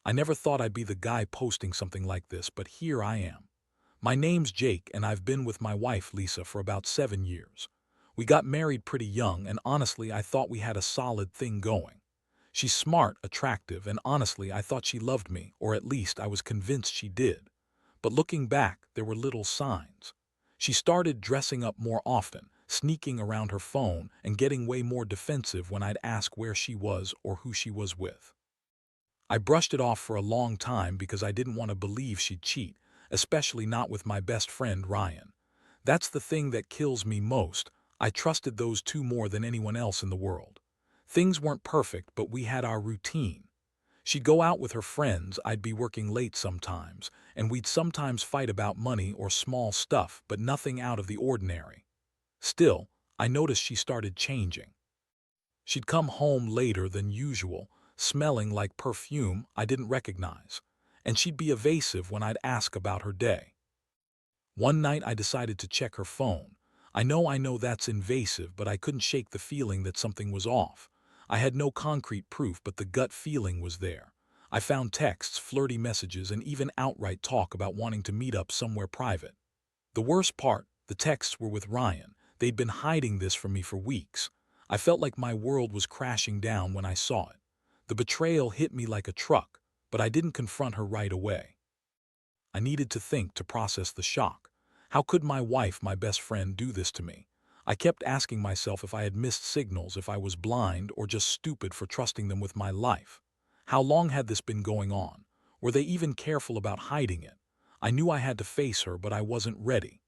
I never thought I'd be the guy posting something like this, but here I am. My name's Jake, and I've been with my wife, Lisa, for about 7 years. We got married pretty young, and honestly, I thought we had a solid thing going. She's smart, attractive, and honestly, I thought she loved me, or at least I was convinced she did. But looking back, there were little signs. She started dressing up more often, sneaking around her phone, and getting way more defensive when I'd ask where she was or who she was with. I brushed it off for a long time because I didn't want to believe she'd cheat, especially not with my best friend Ryan. That's the thing that kills me most. I trusted those two more than anyone else in the world. Things weren't perfect, but we had our routine. She'd go out with her friends, I'd be working late sometimes, and we'd sometimes fight about money or small stuff, but nothing out of the ordinary. Still, I noticed she started changing. She'd come home later than usual, smelling like perfume I didn't recognize, and she'd be evasive when I'd ask about her day. One night I decided to check her phone. I know that's invasive, but I couldn't shake the feeling that something was off. I had no concrete proof, but the gut feeling was there. I found texts, flirty messages, and even outright talk about wanting to meet up somewhere private. The worst part, the texts were with Ryan. They'd been hiding this from me for weeks. I felt like my world was crashing down when I saw it. The betrayal hit me like a truck, but I didn't confront her right away. I needed to think to process the shock. How could my wife, my best friend, do this to me? I kept asking myself if I had missed signals, if I was blind, or just stupid for trusting them with my life. How long had this been going on? Were they even careful about hiding it? I knew I had to face her, but I wasn't ready.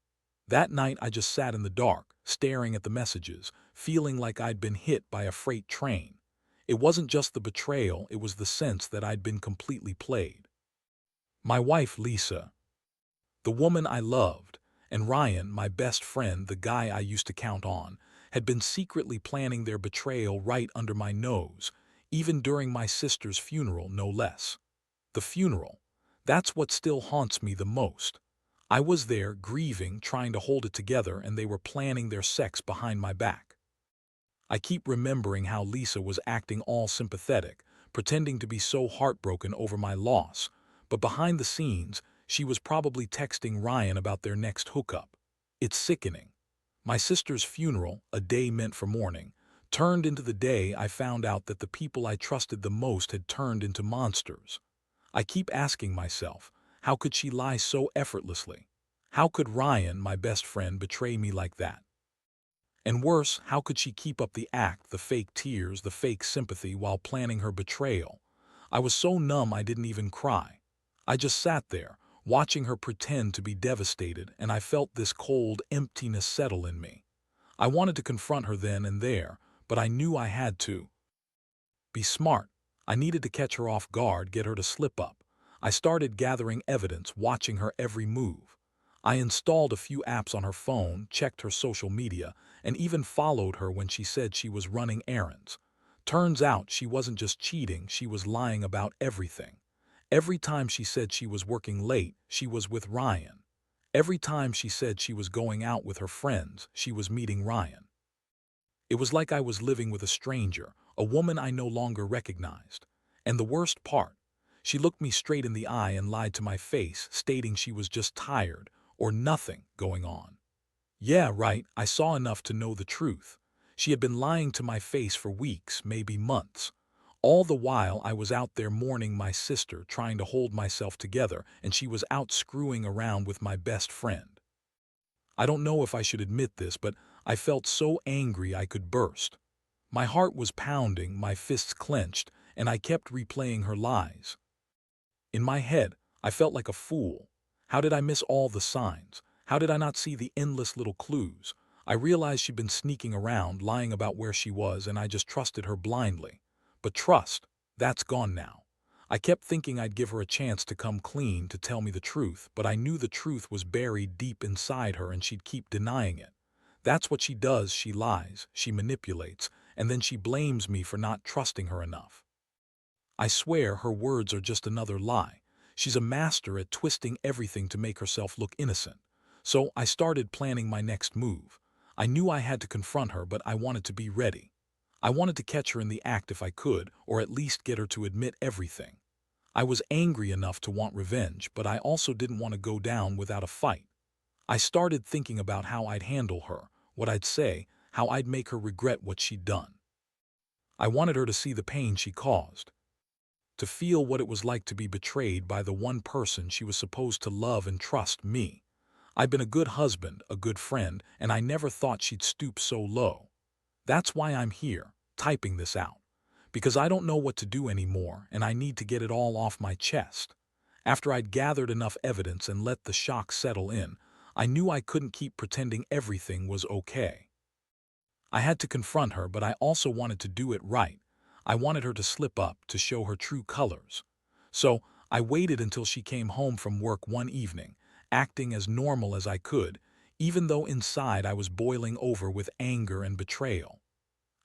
That night I just sat in the dark, staring at the messages, feeling like I'd been hit by a freight train. It wasn't just the betrayal, it was the sense that I'd been completely played. My wife, Lisa, the woman I loved, and Ryan, my best friend, the guy I used to count on, had been secretly planning their betrayal right under my nose, even during my sister's funeral, no less. The funeral. That's what still haunts me the most. I was there, grieving, trying to hold it together, and they were planning their sex behind my back. I keep remembering how Lisa was acting all sympathetic, pretending to be so heartbroken over my loss, but behind the scenes, she was probably texting Ryan about their next hookup. It's sickening. My sister's funeral, a day meant for mourning, turned into the day I found out that the people I trusted the most had turned into monsters. I keep asking myself, how could she lie so effortlessly? How could Ryan, my best friend, betray me like that? And worse, how could she keep up the act, the fake tears, the fake sympathy while planning her betrayal? I was so numb I didn't even cry. I just sat there, watching her pretend to be devastated, and I felt this cold emptiness settle in me. I wanted to confront her then and there, but I knew I had to be smart. I needed to catch her off guard, get her to slip up. I started gathering evidence, watching her every move. I installed a few apps on her phone, checked her social media, and even followed her when she said she was running errands. Turns out she wasn't just cheating, she was lying about everything. Every time she said she was working late, she was with Ryan. Every time she said she was going out with her friends, she was meeting Ryan. It was like I was living with a stranger, a woman I no longer recognized. And the worst part, she looked me straight in the eye and lied to my face, stating she was just tired or nothing going on. Yeah, right, I saw enough to know the truth. She had been lying to my face for weeks, maybe months. All the while I was out there mourning my sister, trying to hold myself together, and she was out screwing around with my best friend. I don't know if I should admit this, but I felt so angry I could burst. My heart was pounding, my fists clenched, and I kept replaying her lies. In my head, I felt like a fool. How did I miss all the signs? How did I not see the endless little clues? I realized she'd been sneaking around, lying about where she was, and I just trusted her blindly. But trust, that's gone now. I kept thinking I'd give her a chance to come clean, to tell me the truth, but I knew the truth was buried deep inside her and she'd keep denying it. That's what she does, she lies, she manipulates, and then she blames me for not trusting her enough. I swear her words are just another lie. She's a master at twisting everything to make herself look innocent. So I started planning my next move. I knew I had to confront her, but I wanted to be ready. I wanted to catch her in the act if I could, or at least get her to admit everything. I was angry enough to want revenge, but I also didn't want to go down without a fight. I started thinking about how I'd handle her, what I'd say, how I'd make her regret what she'd done. I wanted her to see the pain she caused, to feel what it was like to be betrayed by the one person she was supposed to love and trust, me. I'd been a good husband, a good friend, and I never thought she'd stoop so low. That's why I'm here, typing this out. Because I don't know what to do anymore, and I need to get it all off my chest. After I'd gathered enough evidence and let the shock settle in, I knew I couldn't keep pretending everything was okay. I had to confront her, but I also wanted to do it right. I wanted her to slip up, to show her true colors. So I waited until she came home from work one evening, acting as normal as I could, even though inside I was boiling over with anger and betrayal.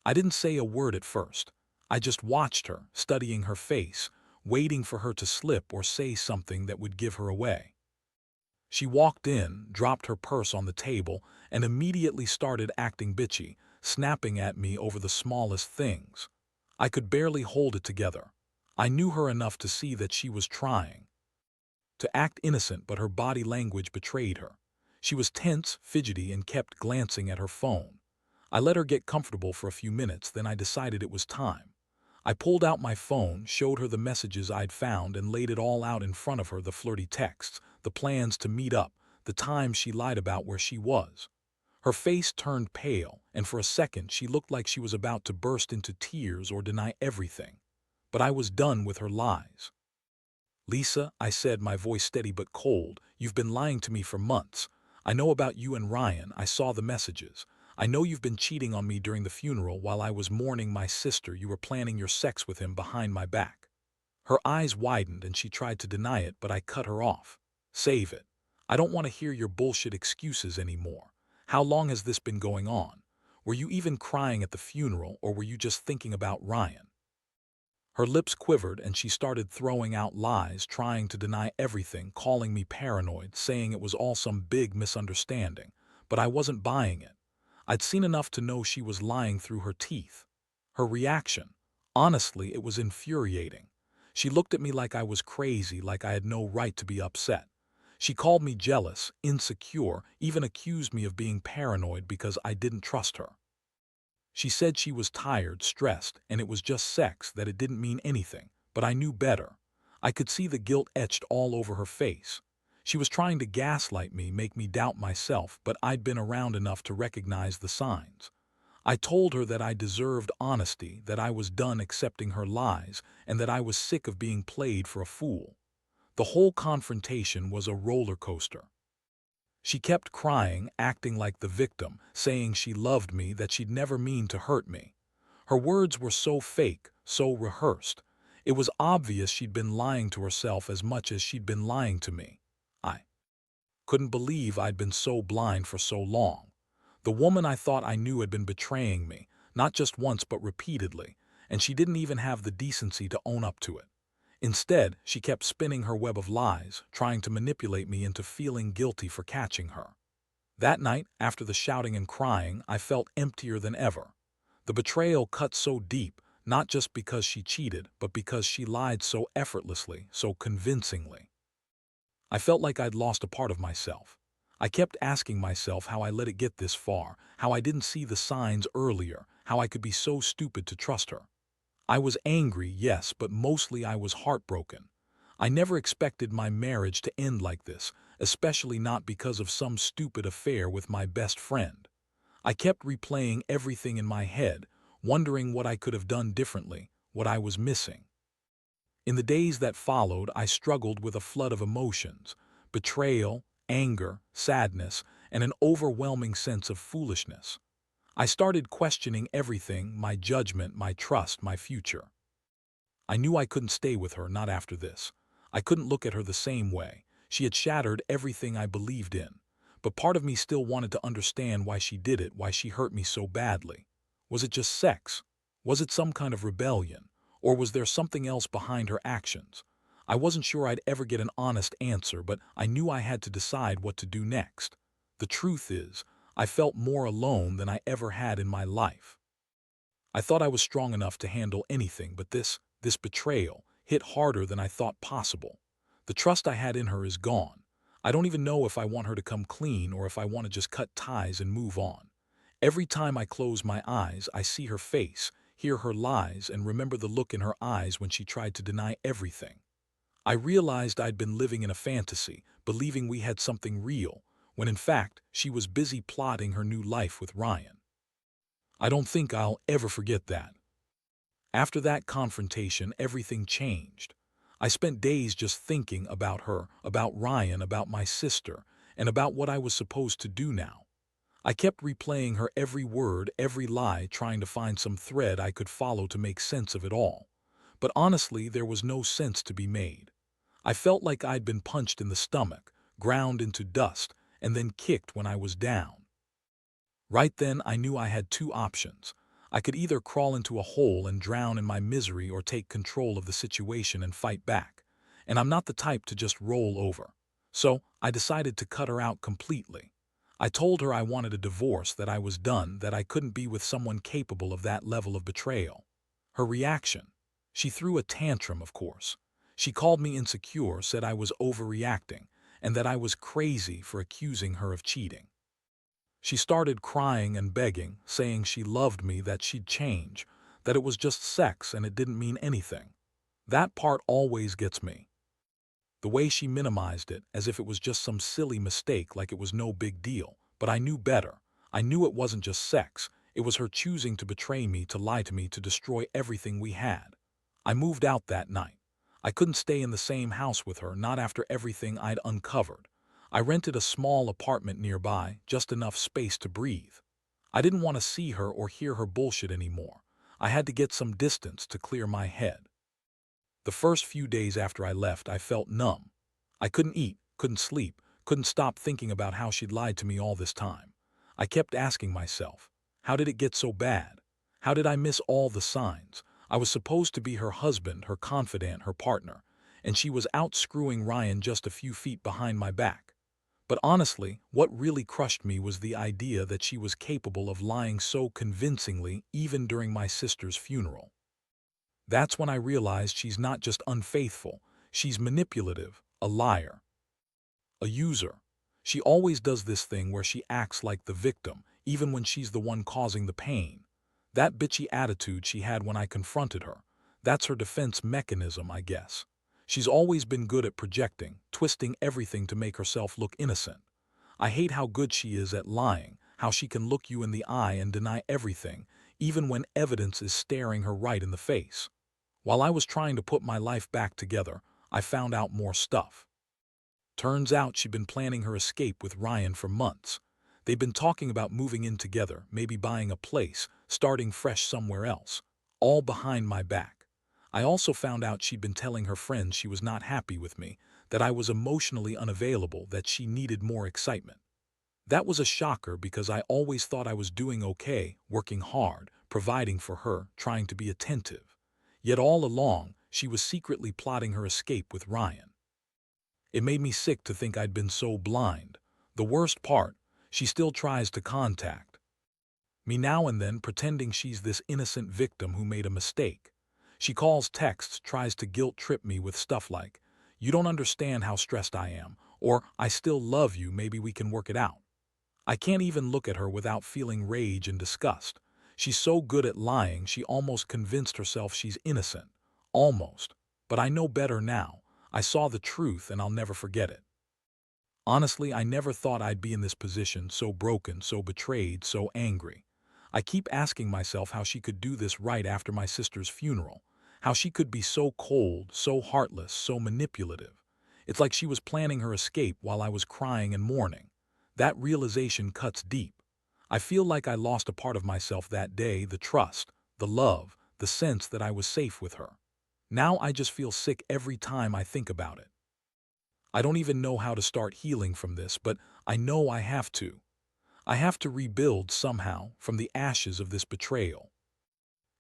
I didn't say a word at first. I just watched her, studying her face, waiting for her to slip or say something that would give her away. She walked in, dropped her purse on the table, and immediately started acting bitchy, snapping at me over the smallest things. I could barely hold it together. I knew her enough to see that she was trying to act innocent, but her body language betrayed her. She was tense, fidgety, and kept glancing at her phone. I let her get comfortable for a few minutes, then I decided it was time. I pulled out my phone, showed her the messages I'd found, and laid it all out in front of her, the flirty texts, the plans to meet up, the times she lied about where she was. Her face turned pale, and for a second she looked like she was about to burst into tears or deny everything. But I was done with her lies. "Lisa," I said, my voice steady but cold, "you've been lying to me for months. I know about you and Ryan. I saw the messages. I know you've been cheating on me during the funeral while I was mourning my sister. You were planning your sex with him behind my back." Her eyes widened and she tried to deny it, but I cut her off. "Save it. I don't want to hear your bullshit excuses anymore. How long has this been going on? Were you even crying at the funeral, or were you just thinking about Ryan?" Her lips quivered and she started throwing out lies, trying to deny everything, calling me paranoid, saying it was all some big misunderstanding. But I wasn't buying it. I'd seen enough to know she was lying through her teeth. Her reaction, honestly, it was infuriating. She looked at me like I was crazy, like I had no right to be upset. She called me jealous, insecure, even accused me of being paranoid because I didn't trust her. She said she was tired, stressed, and it was just sex, that it didn't mean anything, but I knew better. I could see the guilt etched all over her face. She was trying to gaslight me, make me doubt myself, but I'd been around enough to recognize the signs. I told her that I deserved honesty, that I was done accepting her lies, and that I was sick of being played for a fool. The whole confrontation was a roller coaster. She kept crying, acting like the victim, saying she loved me, that she'd never mean to hurt me. Her words were so fake, so rehearsed. It was obvious she'd been lying to herself as much as she'd been lying to me. I couldn't believe I'd been so blind for so long. The woman I thought I knew had been betraying me, not just once but repeatedly, and she didn't even have the decency to own up to it. Instead, she kept spinning her web of lies, trying to manipulate me into feeling guilty for catching her. That night, after the shouting and crying, I felt emptier than ever. The betrayal cut so deep, not just because she cheated, but because she lied so effortlessly, so convincingly. I felt like I'd lost a part of myself. I kept asking myself how I let it get this far, how I didn't see the signs earlier, how I could be so stupid to trust her. I was angry, yes, but mostly I was heartbroken. I never expected my marriage to end like this, especially not because of some stupid affair with my best friend. I kept replaying everything in my head, wondering what I could have done differently, what I was missing. In the days that followed, I struggled with a flood of emotions: betrayal, anger, sadness, and an overwhelming sense of foolishness. I started questioning everything: my judgment, my trust, my future. I knew I couldn't stay with her, not after this. I couldn't look at her the same way. She had shattered everything I believed in. But part of me still wanted to understand why she did it, why she hurt me so badly. Was it just sex? Was it some kind of rebellion? Or was there something else behind her actions? I wasn't sure I'd ever get an honest answer, but I knew I had to decide what to do next. The truth is, I felt more alone than I ever had in my life. I thought I was strong enough to handle anything, but this betrayal hit harder than I thought possible. The trust I had in her is gone. I don't even know if I want her to come clean or if I want to just cut ties and move on. Every time I close my eyes, I see her face, hear her lies, and remember the look in her eyes when she tried to deny everything. I realized I'd been living in a fantasy, believing we had something real, when in fact she was busy plotting her new life with Ryan. I don't think I'll ever forget that. After that confrontation, everything changed. I spent days just thinking about her, about Ryan, about my sister, and about what I was supposed to do now. I kept replaying her every word, every lie, trying to find some thread I could follow to make sense of it all. But honestly, there was no sense to be made. I felt like I'd been punched in the stomach, ground into dust, and then kicked when I was down. Right then, I knew I had two options. I could either crawl into a hole and drown in my misery or take control of the situation and fight back. And I'm not the type to just roll over. So, I decided to cut her out completely. I told her I wanted a divorce, that I was done, that I couldn't be with someone capable of that level of betrayal. Her reaction? She threw a tantrum, of course. She called me insecure, said I was overreacting, and that I was crazy for accusing her of cheating. She started crying and begging, saying she loved me, that she'd change, that it was just sex and it didn't mean anything. That part always gets me. The way she minimized it, as if it was just some silly mistake, like it was no big deal. But I knew better. I knew it wasn't just sex. It was her choosing to betray me, to lie to me, to destroy everything we had. I moved out that night. I couldn't stay in the same house with her, not after everything I'd uncovered. I rented a small apartment nearby, just enough space to breathe. I didn't want to see her or hear her bullshit anymore. I had to get some distance to clear my head. The first few days after I left, I felt numb. I couldn't eat, couldn't sleep, couldn't stop thinking about how she'd lied to me all this time. I kept asking myself, how did it get so bad? How did I miss all the signs? I was supposed to be her husband, her confidant, her partner, and she was out screwing Ryan just a few feet behind my back. But honestly, what really crushed me was the idea that she was capable of lying so convincingly even during my sister's funeral. That's when I realized she's not just unfaithful, she's manipulative, a liar, a user. She always does this thing where she acts like the victim, even when she's the one causing the pain. That bitchy attitude she had when I confronted her, that's her defense mechanism, I guess. She's always been good at projecting, twisting everything to make herself look innocent. I hate how good she is at lying, how she can look you in the eye and deny everything, even when evidence is staring her right in the face. While I was trying to put my life back together, I found out more stuff. Turns out she'd been planning her escape with Ryan for months. They'd been talking about moving in together, maybe buying a place, starting fresh somewhere else, all behind my back. I also found out she'd been telling her friends she was not happy with me, that I was emotionally unavailable, that she needed more excitement. That was a shocker because I always thought I was doing okay, working hard, providing for her, trying to be attentive. Yet all along, she was secretly plotting her escape with Ryan. It made me sick to think I'd been so blind. The worst part, she still tries to contact me now and then, pretending she's this innocent victim who made a mistake. She calls, texts, tries to guilt-trip me with stuff like, "You don't understand how stressed I am," or "I still love you, maybe we can work it out." I can't even look at her without feeling rage and disgust. She's so good at lying, she almost convinced herself she's innocent. Almost. But I know better now. I saw the truth and I'll never forget it. Honestly, I never thought I'd be in this position, so broken, so betrayed, so angry. I keep asking myself how she could do this right after my sister's funeral. How she could be so cold, so heartless, so manipulative. It's like she was planning her escape while I was crying and mourning. That realization cuts deep. I feel like I lost a part of myself that day, the trust, the love, the sense that I was safe with her. Now I just feel sick every time I think about it. I don't even know how to start healing from this, but I know I have to. I have to rebuild somehow from the ashes of this betrayal.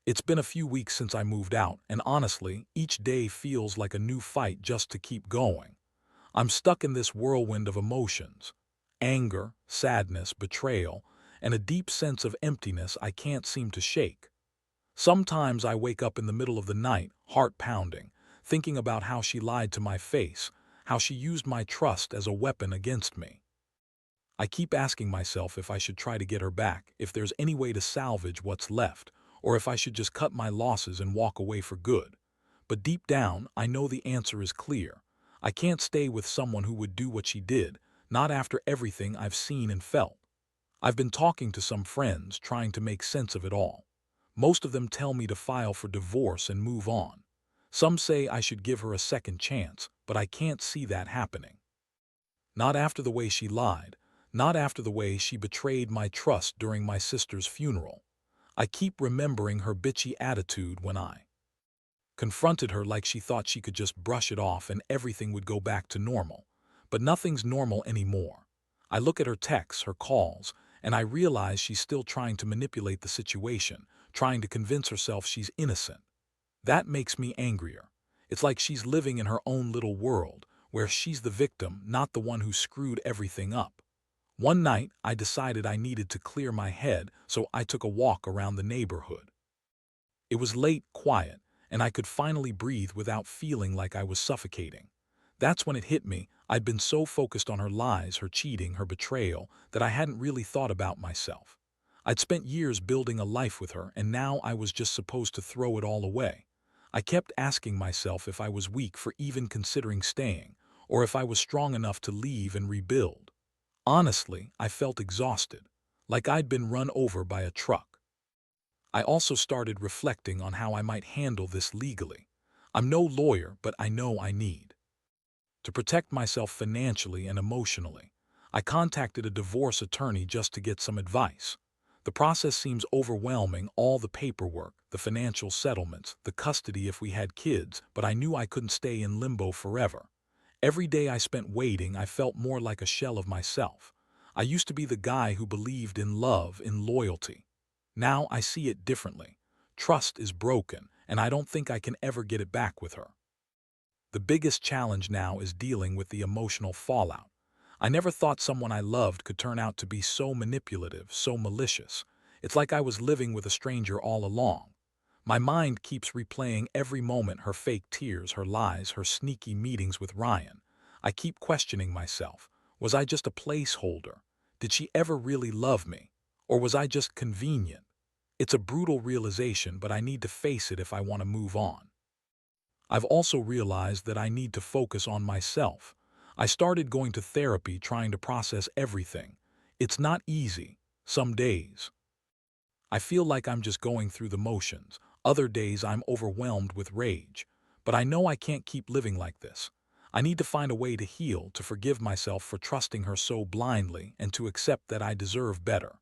It's been a few weeks since I moved out, and honestly, each day feels like a new fight just to keep going. I'm stuck in this whirlwind of emotions. Anger, sadness, betrayal, and a deep sense of emptiness I can't seem to shake. Sometimes I wake up in the middle of the night, heart pounding, thinking about how she lied to my face, how she used my trust as a weapon against me. I keep asking myself if I should try to get her back, if there's any way to salvage what's left, or if I should just cut my losses and walk away for good. But deep down, I know the answer is clear. I can't stay with someone who would do what she did, not after everything I've seen and felt. I've been talking to some friends, trying to make sense of it all. Most of them tell me to file for divorce and move on. Some say I should give her a second chance, but I can't see that happening. Not after the way she lied, not after the way she betrayed my trust during my sister's funeral. I keep remembering her bitchy attitude when I confronted her, like she thought she could just brush it off and everything would go back to normal. But nothing's normal anymore. I look at her texts, her calls, and I realize she's still trying to manipulate the situation, trying to convince herself she's innocent. That makes me angrier. It's like she's living in her own little world, where she's the victim, not the one who screwed everything up. One night, I decided I needed to clear my head, so I took a walk around the neighborhood. It was late, quiet, and I could finally breathe without feeling like I was suffocating. That's when it hit me. I'd been so focused on her lies, her cheating, her betrayal, that I hadn't really thought about myself. I'd spent years building a life with her, and now I was just supposed to throw it all away. I kept asking myself if I was weak for even considering staying, or if I was strong enough to leave and rebuild. Honestly, I felt exhausted, like I'd been run over by a truck. I also started reflecting on how I might handle this legally. I'm no lawyer, but I know I need to protect myself financially and emotionally. I contacted a divorce attorney just to get some advice. The process seems overwhelming, all the paperwork, the financial settlements, the custody if we had kids, but I knew I couldn't stay in limbo forever. Every day I spent waiting, I felt more like a shell of myself. I used to be the guy who believed in love, in loyalty. Now I see it differently. Trust is broken, and I don't think I can ever get it back with her. The biggest challenge now is dealing with the emotional fallout. I never thought someone I loved could turn out to be so manipulative, so malicious. It's like I was living with a stranger all along. My mind keeps replaying every moment, her fake tears, her lies, her sneaky meetings with Ryan. I keep questioning myself. Was I just a placeholder? Did she ever really love me? Or was I just convenient? It's a brutal realization, but I need to face it if I want to move on. I've also realized that I need to focus on myself. I started going to therapy, trying to process everything. It's not easy. Some days I feel like I'm just going through the motions. Other days I'm overwhelmed with rage. But I know I can't keep living like this. I need to find a way to heal, to forgive myself for trusting her so blindly, and to accept that I deserve better.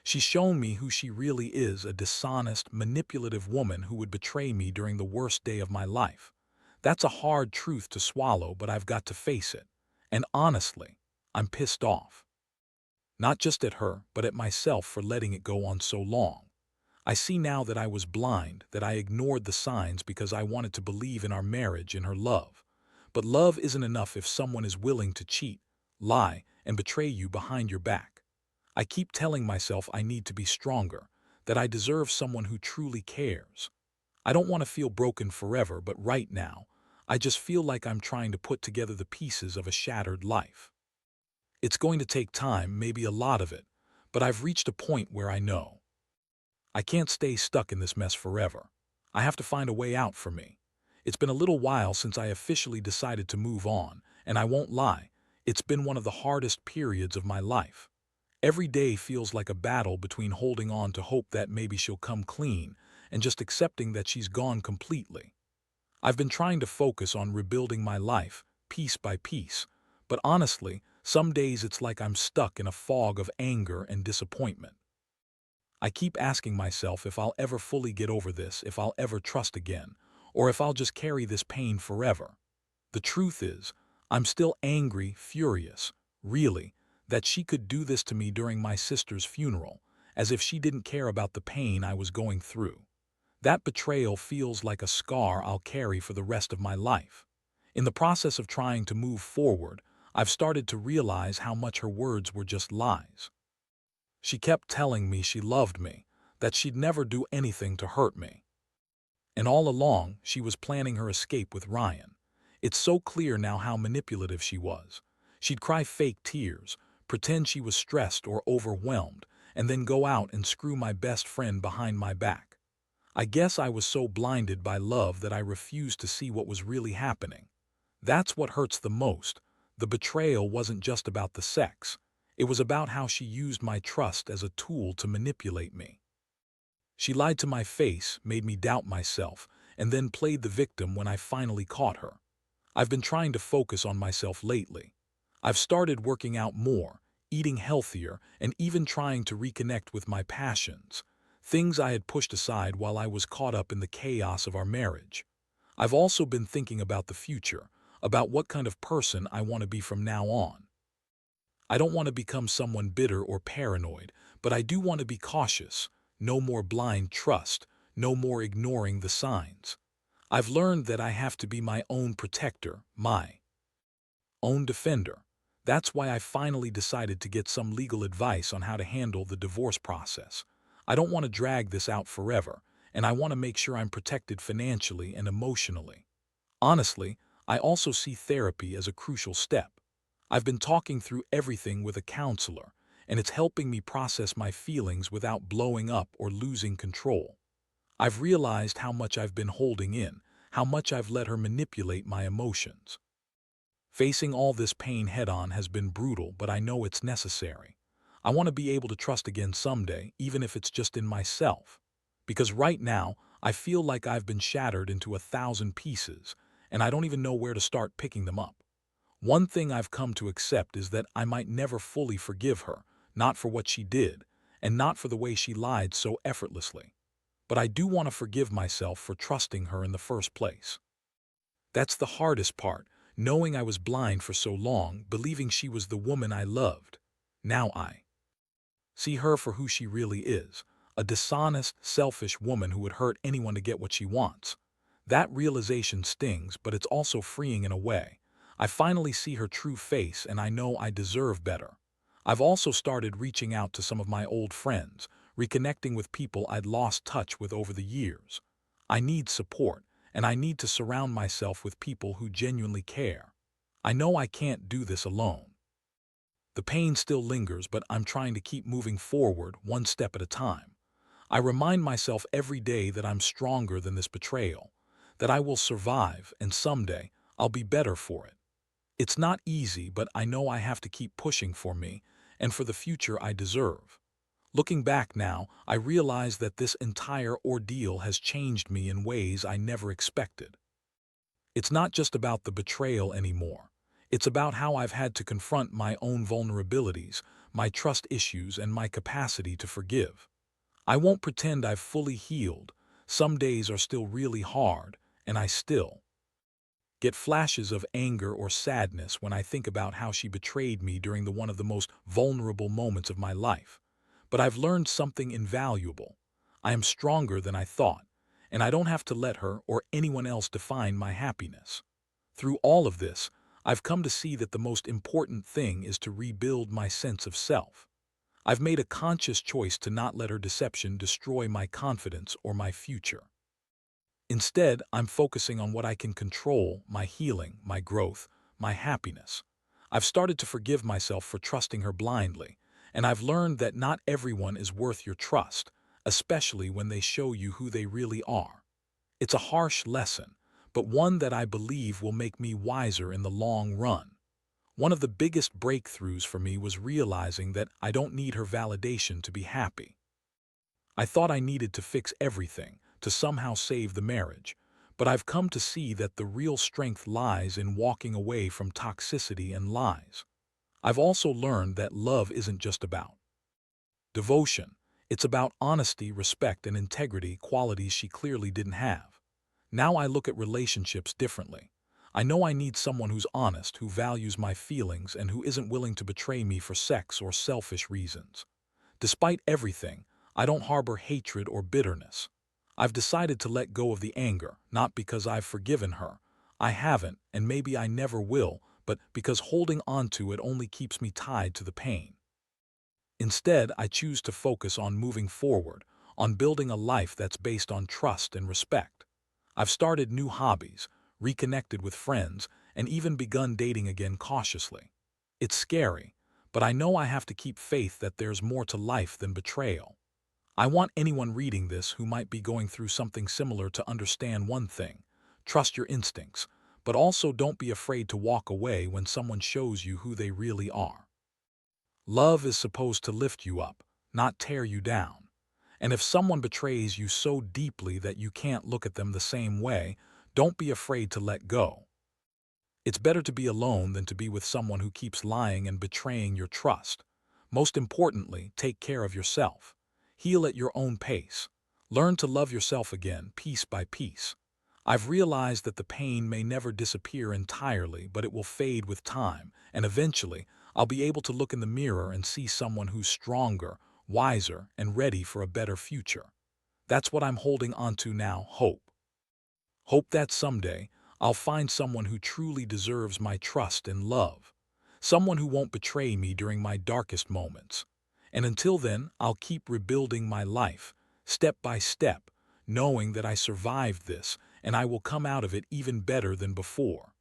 She's shown me who she really is, a dishonest, manipulative woman who would betray me during the worst day of my life. That's a hard truth to swallow, but I've got to face it. And honestly, I'm pissed off. Not just at her, but at myself for letting it go on so long. I see now that I was blind, that I ignored the signs because I wanted to believe in our marriage, in her love. But love isn't enough if someone is willing to cheat, lie, and betray you behind your back. I keep telling myself I need to be stronger, that I deserve someone who truly cares. I don't want to feel broken forever, but right now, I just feel like I'm trying to put together the pieces of a shattered life. It's going to take time, maybe a lot of it, but I've reached a point where I know I can't stay stuck in this mess forever. I have to find a way out for me. It's been a little while since I officially decided to move on, and I won't lie, it's been one of the hardest periods of my life. Every day feels like a battle between holding on to hope that maybe she'll come clean and just accepting that she's gone completely. I've been trying to focus on rebuilding my life, piece by piece, but honestly, some days it's like I'm stuck in a fog of anger and disappointment. I keep asking myself if I'll ever fully get over this, if I'll ever trust again, or if I'll just carry this pain forever. The truth is, I'm still angry, furious, really, that she could do this to me during my sister's funeral, as if she didn't care about the pain I was going through. That betrayal feels like a scar I'll carry for the rest of my life. In the process of trying to move forward, I've started to realize how much her words were just lies. She kept telling me she loved me, that she'd never do anything to hurt me. And all along, she was planning her escape with Ryan. It's so clear now how manipulative she was. She'd cry fake tears, pretend she was stressed or overwhelmed, and then go out and screw my best friend behind my back. I guess I was so blinded by love that I refused to see what was really happening. That's what hurts the most. The betrayal wasn't just about the sex. It was about how she used my trust as a tool to manipulate me. She lied to my face, made me doubt myself, and then played the victim when I finally caught her. I've been trying to focus on myself lately. I've started working out more, eating healthier, and even trying to reconnect with my passions, things I had pushed aside while I was caught up in the chaos of our marriage. I've also been thinking about the future, about what kind of person I want to be from now on. I don't want to become someone bitter or paranoid, but I do want to be cautious. No more blind trust, no more ignoring the signs. I've learned that I have to be my own protector, my own defender. That's why I finally decided to get some legal advice on how to handle the divorce process. I don't want to drag this out forever, and I want to make sure I'm protected financially and emotionally. Honestly, I also see therapy as a crucial step. I've been talking through everything with a counselor, and it's helping me process my feelings without blowing up or losing control. I've realized how much I've been holding in, how much I've let her manipulate my emotions. Facing all this pain head-on has been brutal, but I know it's necessary. I want to be able to trust again someday, even if it's just in myself. Because right now, I feel like I've been shattered into 1,000 pieces, and I don't even know where to start picking them up. One thing I've come to accept is that I might never fully forgive her, not for what she did, and not for the way she lied so effortlessly. But I do want to forgive myself for trusting her in the first place. That's the hardest part, knowing I was blind for so long, believing she was the woman I loved. Now I see her for who she really is, a dishonest, selfish woman who would hurt anyone to get what she wants. That realization stings, but it's also freeing in a way. I finally see her true face, and I know I deserve better. I've also started reaching out to some of my old friends, reconnecting with people I'd lost touch with over the years. I need support, and I need to surround myself with people who genuinely care. I know I can't do this alone. The pain still lingers, but I'm trying to keep moving forward one step at a time. I remind myself every day that I'm stronger than this betrayal, that I will survive, and someday I'll be better for it. It's not easy, but I know I have to keep pushing for me and for the future I deserve. Looking back now, I realize that this entire ordeal has changed me in ways I never expected. It's not just about the betrayal anymore. It's about how I've had to confront my own vulnerabilities, my trust issues, and my capacity to forgive. I won't pretend I've fully healed. Some days are still really hard, and I still get flashes of anger or sadness when I think about how she betrayed me during one of the most vulnerable moments of my life. But I've learned something invaluable. I am stronger than I thought, and I don't have to let her or anyone else define my happiness. Through all of this, I've come to see that the most important thing is to rebuild my sense of self. I've made a conscious choice to not let her deception destroy my confidence or my future. Instead, I'm focusing on what I can control: my healing, my growth, my happiness. I've started to forgive myself for trusting her blindly, and I've learned that not everyone is worth your trust, especially when they show you who they really are. It's a harsh lesson, but one that I believe will make me wiser in the long run. One of the biggest breakthroughs for me was realizing that I don't need her validation to be happy. I thought I needed to fix everything, to somehow save the marriage, but I've come to see that the real strength lies in walking away from toxicity and lies. I've also learned that love isn't just about devotion. It's about honesty, respect, and integrity, qualities she clearly didn't have. Now I look at relationships differently. I know I need someone who's honest, who values my feelings, and who isn't willing to betray me for sex or selfish reasons. Despite everything, I don't harbor hatred or bitterness. I've decided to let go of the anger, not because I've forgiven her. I haven't, and maybe I never will, but because holding on to it only keeps me tied to the pain. Instead, I choose to focus on moving forward, on building a life that's based on trust and respect. I've started new hobbies, reconnected with friends, and even begun dating again cautiously. It's scary, but I know I have to keep faith that there's more to life than betrayal. I want anyone reading this who might be going through something similar to understand one thing: trust your instincts, but also don't be afraid to walk away when someone shows you who they really are. Love is supposed to lift you up, not tear you down. And if someone betrays you so deeply that you can't look at them the same way, don't be afraid to let go. It's better to be alone than to be with someone who keeps lying and betraying your trust. Most importantly, take care of yourself. Heal at your own pace. Learn to love yourself again, piece by piece. I've realized that the pain may never disappear entirely, but it will fade with time, and eventually, I'll be able to look in the mirror and see someone who's stronger, wiser, and ready for a better future. That's what I'm holding on to now: hope. Hope that someday I'll find someone who truly deserves my trust and love. Someone who won't betray me during my darkest moments. And until then, I'll keep rebuilding my life, step by step, knowing that I survived this and I will come out of it even better than before.